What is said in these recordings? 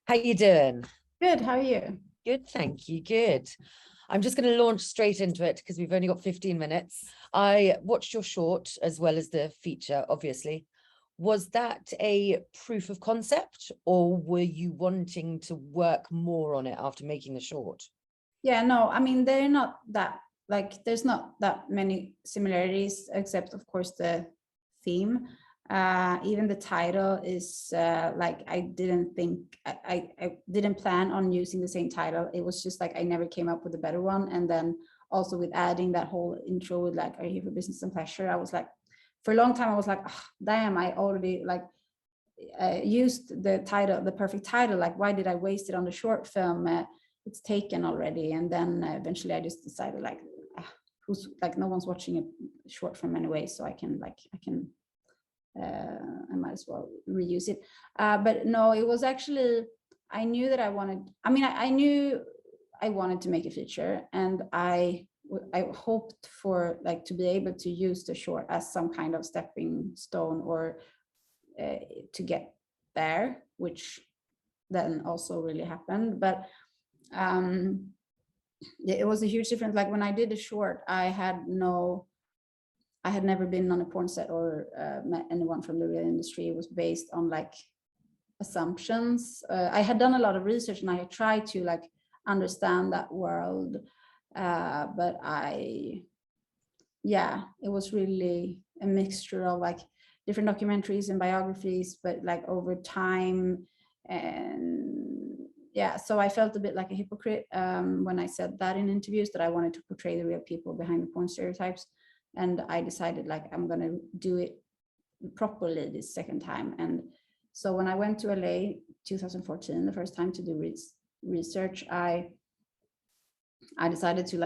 How you doing? Good, how are you? Good, thank you. Good. I'm just going to launch straight into it because we've only got 15 minutes. I watched your short as well as the feature, obviously. Was that a proof of concept, or were you wanting to work more on it after making the short? Yeah, no, I mean, they're not that, there's not that many similarities, except of course the theme. Even the title is I didn't think, I didn't plan on using the same title. It was just like, I never came up with a better one. And then also with adding that whole intro with like, are you here for business and pleasure? I was like, for a long time, I was like, oh, damn, I already used the title, the perfect title. Like, why did I waste it on the short film? It's taken already. And then eventually I just decided who's like, no one's watching a short film anyway, so I might as well reuse it. But no, it was actually, I knew that I wanted, I knew I wanted to make a feature, and I hoped for to be able to use the short as some kind of stepping stone, or to get there, which then also really happened. But it was a huge difference. Like when I did the short, I had never been on a porn set or met anyone from the real industry. It was based on assumptions. I had done a lot of research, and I had tried to understand that world, but it was really a mixture of different documentaries and biographies, but over time. And so I felt a bit like a hypocrite when I said that in interviews, that I wanted to portray the real people behind the porn stereotypes. And I decided I'm going to do it properly this second time. And so when I went to LA 2014, the first time to do research, I decided to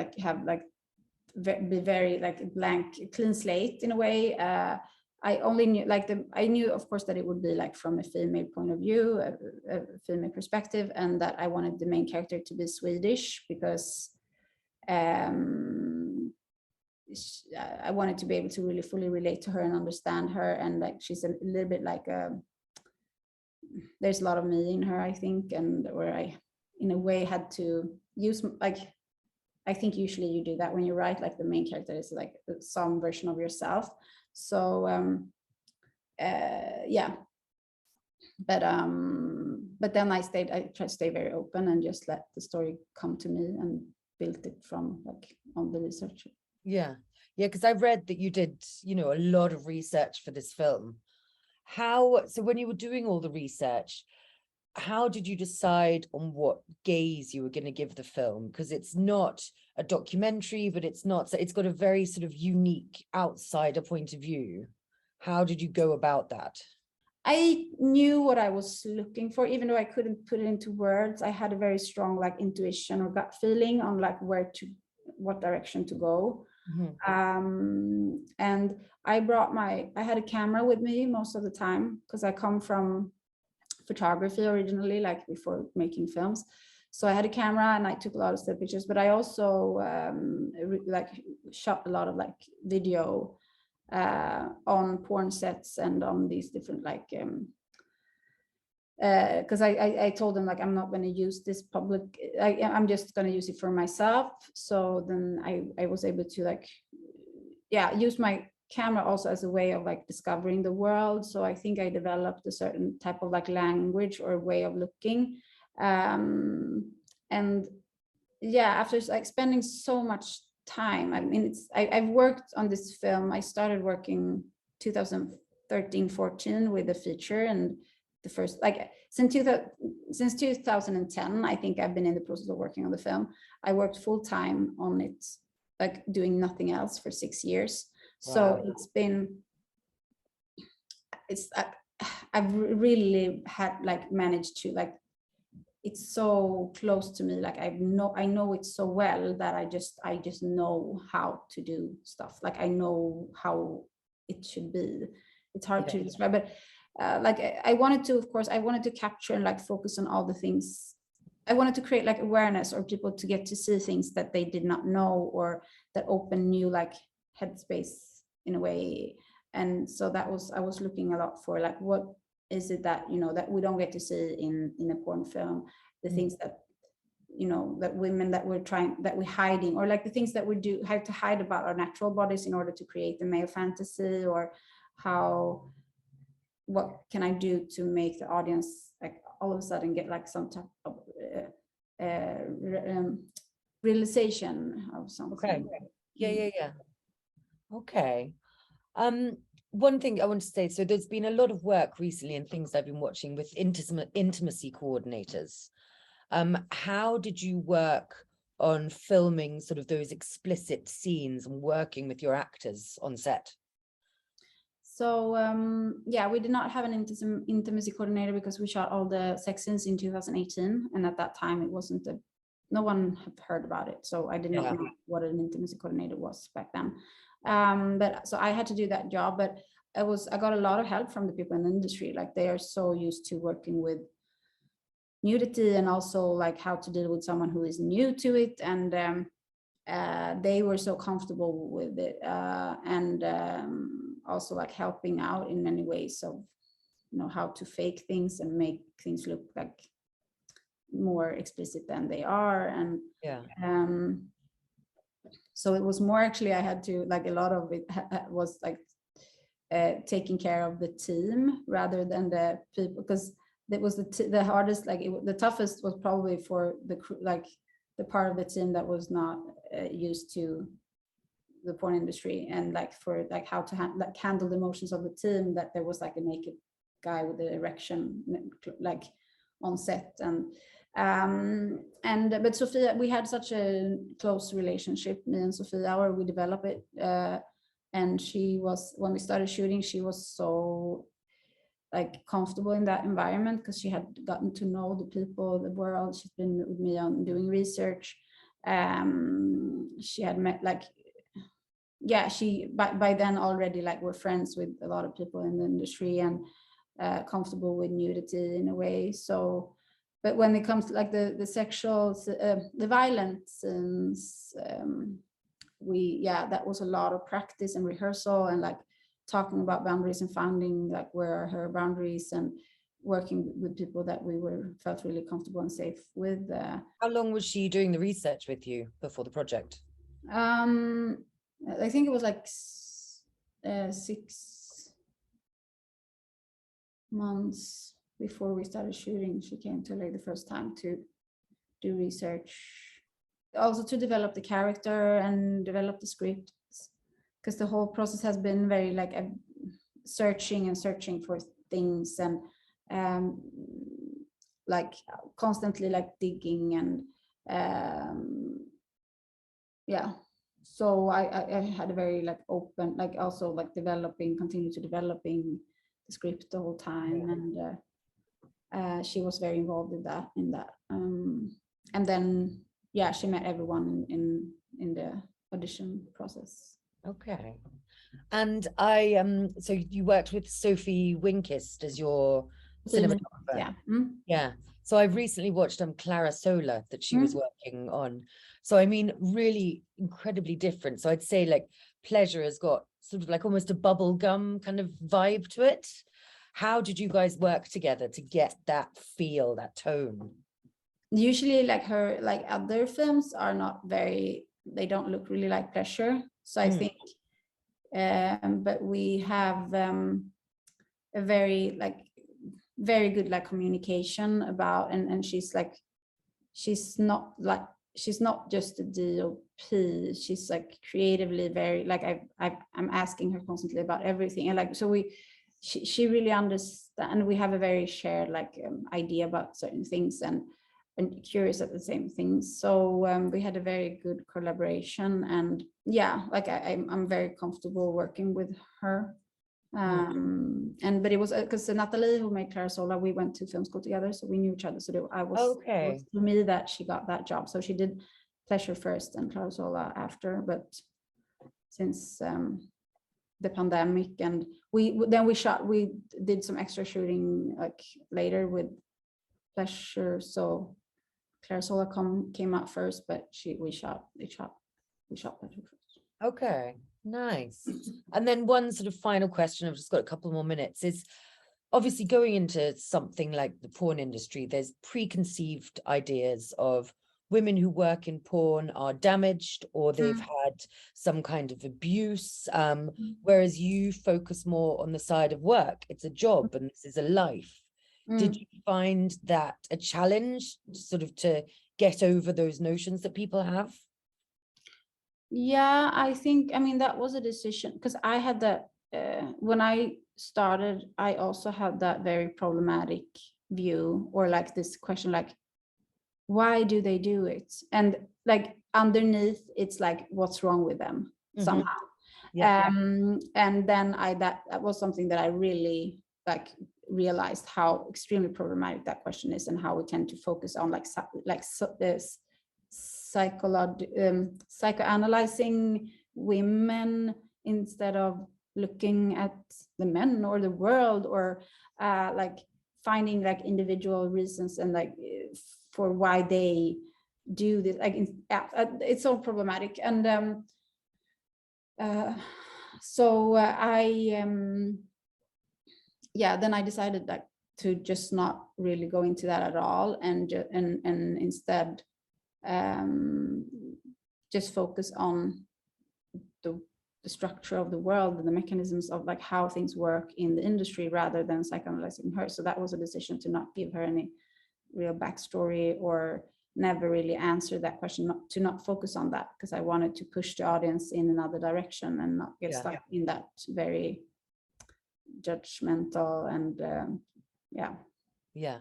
be very blank, clean slate in a way. I only knew I knew of course that it would be from a female point of view, a female perspective, and that I wanted the main character to be Swedish because I wanted to be able to really fully relate to her and understand her, and she's a little bit there's a lot of me in her, I think, and where I in a way had to use I think usually you do that when you write, the main character is some version of yourself. So but then I tried to stay very open and just let the story come to me, and built it from on the research. Yeah, because I read that you did a lot of research for this film. So when you were doing all the research, how did you decide on what gaze you were going to give the film? Because it's not a documentary, but it's got a very sort of unique outsider point of view. How did you go about that? I knew what I was looking for, even though I couldn't put it into words. I had a very strong intuition or gut feeling on what direction to go. Mm-hmm. And I had a camera with me most of the time, because I come from photography originally, before making films. So I had a camera and I took a lot of still pictures, but I also shot a lot of video on porn sets and on these different because I told them I'm not going to use this public, I'm just going to use it for myself. So then I was able to use my camera also as a way of discovering the world. So I think I developed a certain type of language or way of looking, and after spending so much time, I've worked on this film. I started working 2013-14 with the feature, and the first since 2010 I think I've been in the process of working on the film. I worked full-time on it, doing nothing else, for 6 years. Wow. So I've really had managed to it's so close to me. I know it so well that I just know how to do stuff. I know how it should be. It's hard to describe, but I wanted to capture and focus on all the things. I wanted to create awareness, or people to get to see things that they did not know, or that open new headspace in a way. And so I was looking a lot for what is it that, you know, that we don't get to see in a porn film, the things that, you know, that women that we're hiding, or like the things that we do have to hide about our natural bodies in order to create the male fantasy, or what can I do to make the audience like all of a sudden get like some type of realization of something. Okay. Yeah. Okay. One thing I want to say, so there's been a lot of work recently and things I've been watching with intimacy coordinators. How did you work on filming sort of those explicit scenes and working with your actors on set? So yeah, we did not have an intimacy coordinator because we shot all the sex scenes in 2018, and at that time it wasn't no one had heard about it, so I did not know what an intimacy coordinator was back then. But so I had to do that job, but I got a lot of help from the people in the industry. Like they are so used to working with nudity and also like how to deal with someone who is new to it, and they were so comfortable with it, and also like helping out in many ways of, you know, how to fake things and make things look like more explicit than they are. And so it was more actually, I had to, like, a lot of it was like taking care of the team rather than the people, because it was the hardest, like the toughest was probably for the crew, like the part of the team that was not used to the porn industry, and like for like how to handle the emotions of the team, that there was like a naked guy with an erection like on set. And but Sophia, we had such a close relationship, me and Sophia, where we developed it, and she was, when we started shooting, she was so like comfortable in that environment because she had gotten to know the people, the world. She's been with me on doing research. She had met, like, yeah, she by then already like were friends with a lot of people in the industry, and comfortable with nudity in a way. So, but when it comes to like the sexual, the violence, that was a lot of practice and rehearsal, and like talking about boundaries and finding like where are her boundaries, and working with people that we felt really comfortable and safe with. How long was she doing the research with you before the project? I think it was like 6 months before we started shooting. She came to like the first time to do research, also to develop the character and develop the script, because the whole process has been very like searching for things, and like constantly like digging, and yeah. So I had a very like open, like also like continue to developing the script the whole time, and she was very involved in that, and then yeah, she met everyone in the audition process. Okay. And so you worked with Sophie Winqvist as your cinematographer. Yeah. Yeah. So I've recently watched Clara Sola that she was working on. So I mean, really incredibly different. So I'd say like Pleasure has got sort of like almost a bubble gum kind of vibe to it. How did you guys work together to get that feel, that tone? Usually like her, like other films are not very, they don't look really like Pleasure. So I think, but we have a very good like communication about, and she's not just a DOP, she's like creatively very, like I'm asking her constantly about everything, and like so she really understands, and we have a very shared like idea about certain things, and curious at the same things. So we had a very good collaboration, and yeah, like I'm very comfortable working with her. But it was because Natalie, who made Clara Sola, we went to film school together, so we knew each other. So it was for me that she got that job. So she did Pleasure first and Clara Sola after. But since the pandemic, and we did some extra shooting like later with Pleasure. So Clara Sola came out first, but we shot Pleasure first. Okay. Nice. And then one sort of final question, I've just got a couple more minutes, is obviously going into something like the porn industry, there's preconceived ideas of women who work in porn are damaged, or they've had some kind of abuse, whereas you focus more on the side of work. It's a job and this is a life. Did you find that a challenge, sort of, to get over those notions that people have? Yeah, I think, I mean, that was a decision, because I had that, when I started, I also had that very problematic view, or like this question, like, why do they do it? And like underneath, it's like, what's wrong with them somehow. Yeah. And then that was something that I really like realized how extremely problematic that question is, and how we tend to focus on this psychoanalyzing women instead of looking at the men or the world, or like finding like individual reasons and like for why they do this. Like it's so problematic. And so then I decided that to just not really go into that at all, and instead just focus on the structure of the world and the mechanisms of like how things work in the industry, rather than psychoanalyzing her. So that was a decision to not give her any real backstory, or never really answer that question, to not focus on that, because I wanted to push the audience in another direction and not get stuck in that very judgmental and Yeah.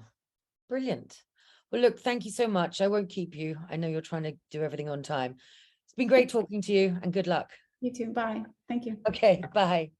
Brilliant. Well, look, thank you so much. I won't keep you. I know you're trying to do everything on time. It's been great talking to you, and good luck. You too. Bye. Thank you. Okay, bye.